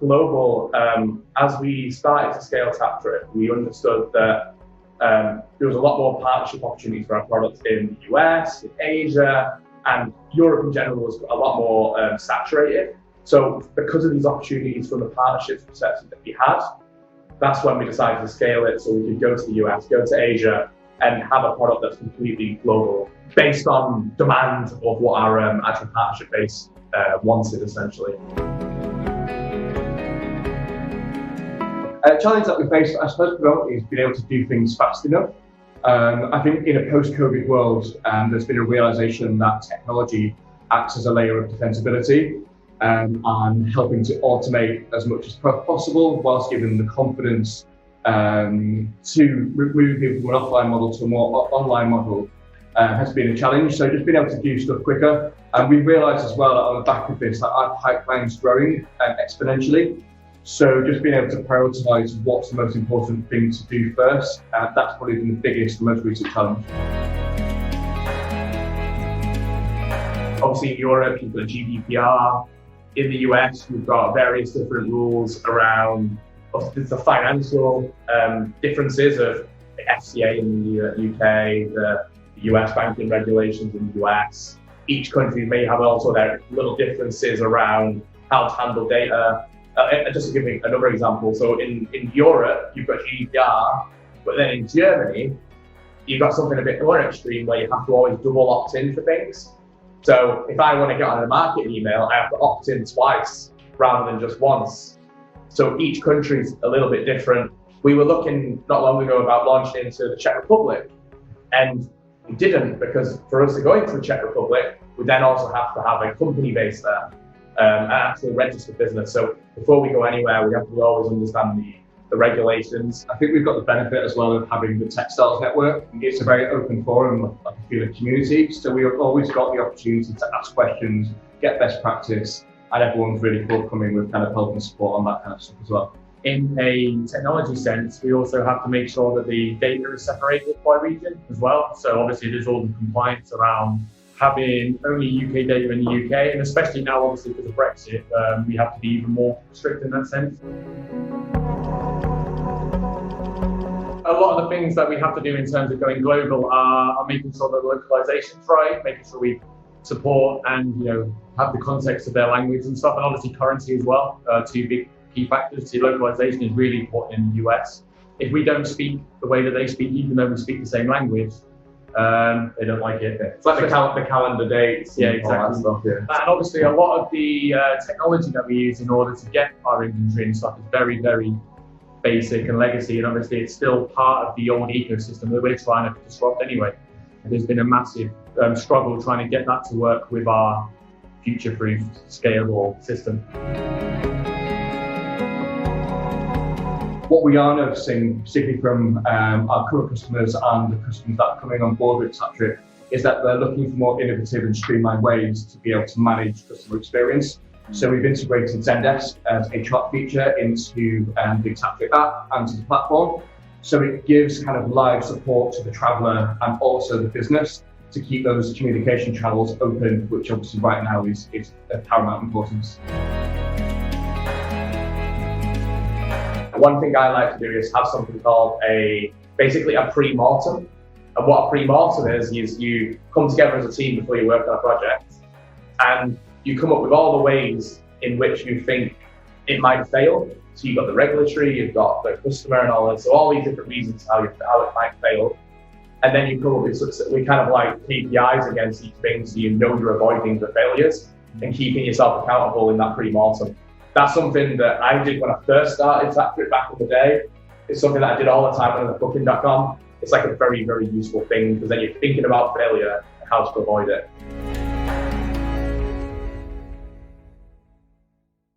global, as we started to scale TapTrip, we understood that there was a lot more partnership opportunities for our products in the US, in Asia, and Europe in general was a lot more saturated. So because of these opportunities from the partnerships perspective that we had, that's when we decided to scale it so we could go to the US, go to Asia, and have a product that's completely global, based on demand of what our actual partnership base wanted, essentially. A challenge that we face, I suppose, predominantly is being able to do things fast enough. I think in a post-COVID world, there's been a realization that technology acts as a layer of defensibility and helping to automate as much as possible, whilst giving them the confidence to move people from an offline model to a more online model has been a challenge. So just being able to do stuff quicker. And we realized as well that on the back of this, that our pipeline's growing exponentially. So just being able to prioritise what's the most important thing to do first, that's probably been the biggest, most recent challenge. Obviously in Europe, you've got GDPR. In the US, you've got various different rules around the financial differences of the FCA in the UK, the US banking regulations in the US. Each country may have also their little differences around how to handle data. Just to give me another example, so in Europe, you've got GDPR, but then in Germany, you've got something a bit more extreme where you have to always double opt in for things. So if I want to get on a marketing email, I have to opt in twice rather than just once. So each country's a little bit different. We were looking not long ago about launching into the Czech Republic, and we didn't, because for us to go into the Czech Republic, we then also have to have a company base there, an actual registered business. So before we go anywhere, we have to always understand the regulations. I think we've got the benefit as well of having the textiles network. It's a very open forum, like a feel of community. So we've always got the opportunity to ask questions, get best practice, and everyone's really forthcoming with kind of help and support on that kind of stuff as well. In a technology sense, we also have to make sure that the data is separated by region as well. So obviously there's all the compliance around having only UK data in the UK, and especially now obviously because of Brexit, we have to be even more strict in that sense. A lot of the things that we have to do in terms of going global are making sure that the localization's right, making sure we support and have the context of their language and stuff, and obviously currency as well. Two big key factors. So localization is really important in the US. If we don't speak the way that they speak, even though we speak the same language, they don't like it. It's like the calendar dates. Yeah, exactly. Stuff, yeah. And obviously a lot of the technology that we use in order to get our inventory and stuff is very, very basic and legacy, and obviously it's still part of the old ecosystem that we're trying to disrupt anyway. And there's been a massive struggle trying to get that to work with our future-proof, scalable system. What we are noticing, particularly from our current customers and the customers that are coming on board with TapTrip, is that they're looking for more innovative and streamlined ways to be able to manage customer experience. So we've integrated Zendesk as a chat feature into the TapTrip app and to the platform. So it gives kind of live support to the traveller and also the business to keep those communication channels open, which obviously right now is of paramount importance. One thing I like to do is have something called basically a Premarten. And what a Premarten is you come together as a team before you work on a project, and you come up with all the ways in which you think it might fail. So you've got the regulatory, you've got the customer and all that. So all these different reasons how it might fail. And then you come up with we kind of like KPIs against each thing, so you know you're avoiding the failures and keeping yourself accountable in that Premarten. That's something that I did when I first started TapTrip back in the day. It's something that I did all the time when I was at booking.com. It's like a very, very useful thing, because then you're thinking about failure and how to avoid it.